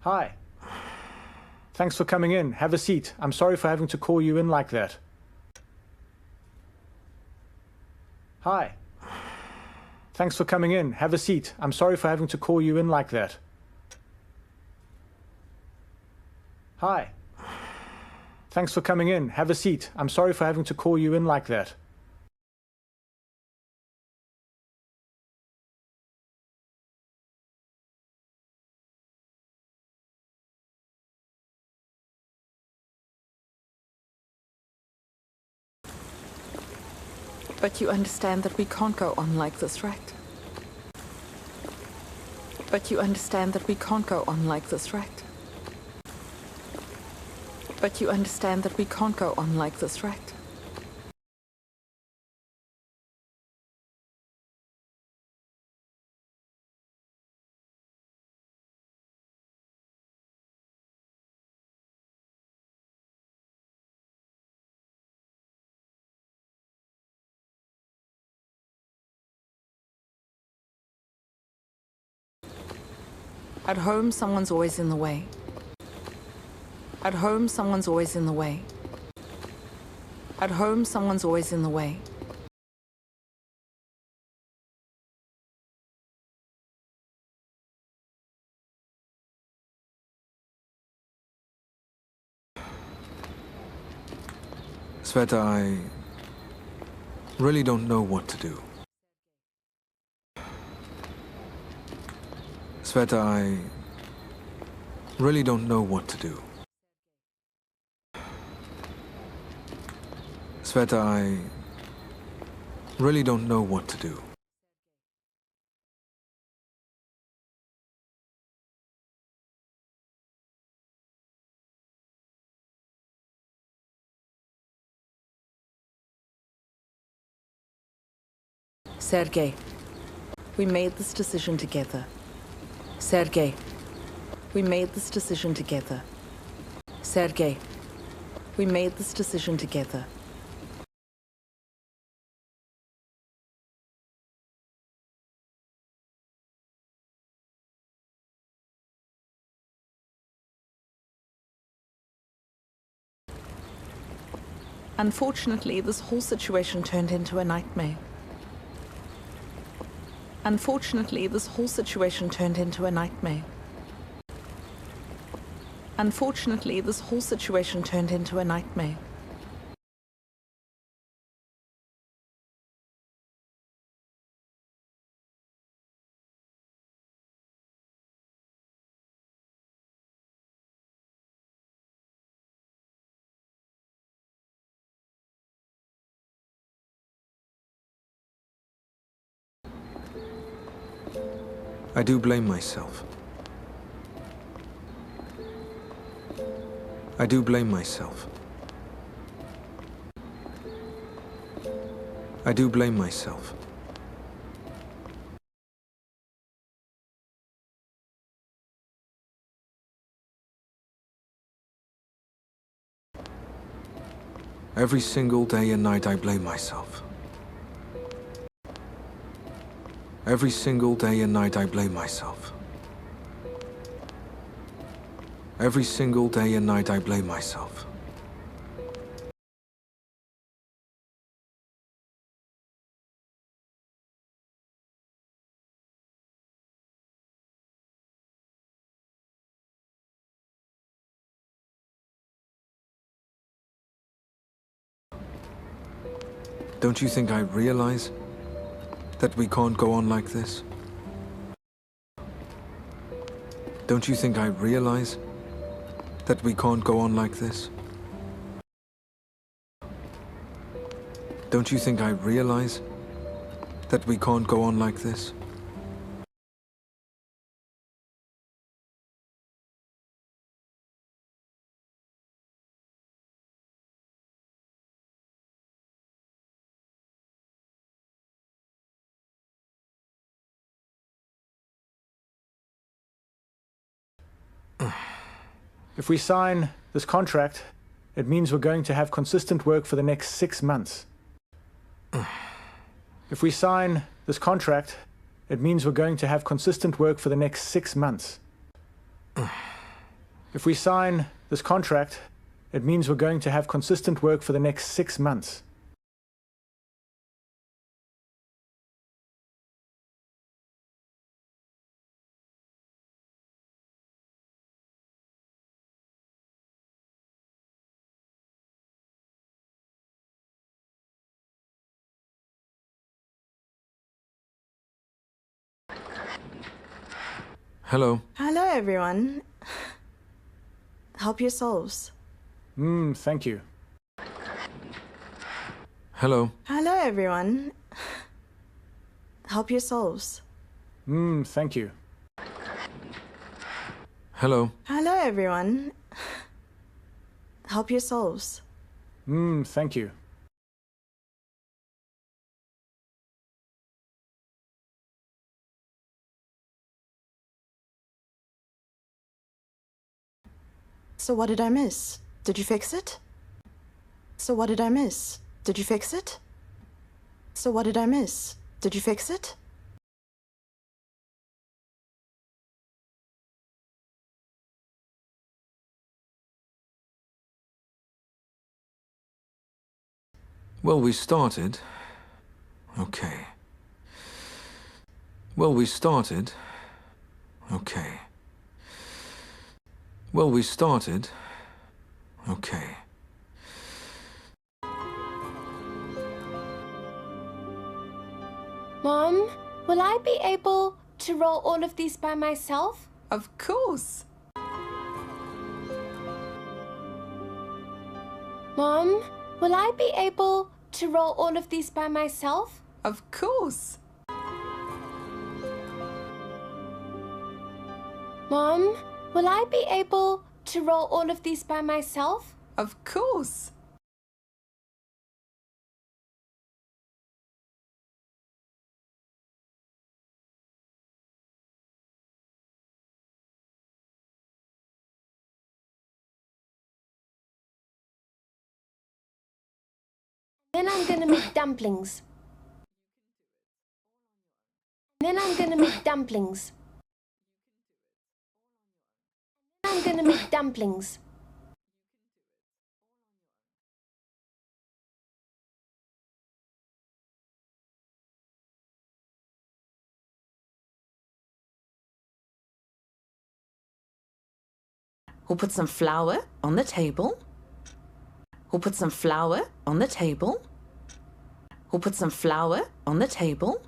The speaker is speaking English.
Hi. Thanks for coming in. Have a seat. I'm sorry for having to call you in like that. Hi. Thanks for coming in. Have a seat. I'm sorry for having to call you in like that. Hi. Thanks for coming in. Have a seat. I'm sorry for having to call you in like that. But you understand that we can't go on like this, right? But you understand that we can't go on like this, right? But you understand that we can't go on like this, right? At home, someone's always in the way. At home, someone's always in the way. At home, someone's always in the way. Sveta, I really don't know what to do. Sveta, I really don't know what to do. Sveta, I really don't know what to do. Sergey, we made this decision together. Sergey, we made this decision together. Sergey, we made this decision together. Unfortunately, this whole situation turned into a nightmare. Unfortunately, this whole situation turned into a nightmare. Unfortunately, this whole situation turned into a nightmare. I do blame myself. I do blame myself. I do blame myself. Every single day and night I blame myself. Every single day and night I blame myself. Every single day and night I blame myself. Don't you think I realize that we can't go on like this? Don't you think I realize that we can't go on like this? Don't you think I realize that we can't go on like this? If we sign this contract, it means we're going to have consistent work for the next 6 months. If we sign this contract, it means we're going to have consistent work for the next 6 months. If we sign this contract, it means we're going to have consistent work for the next 6 months. Hello. Hello, everyone. Help yourselves. Thank you. Hello. Hello, everyone. Help yourselves. Thank you. Hello. Hello, everyone. Help yourselves. Thank you. So what did I miss? Did you fix it? So what did I miss? Did you fix it? So what did I miss? Did you fix it? Well, we started. Okay. Well, we started. Okay. Well, we started. Okay. Mom, will I be able to roll all of these by myself? Of course. Mom, will I be able to roll all of these by myself? Of course. Mom, will I be able to roll all of these by myself? Of course. Then I'm gonna make dumplings. Then I'm gonna make dumplings. Then I'm gonna make dumplings. We'll put some flour on the table. We'll put some flour on the table. We'll put some flour on the table.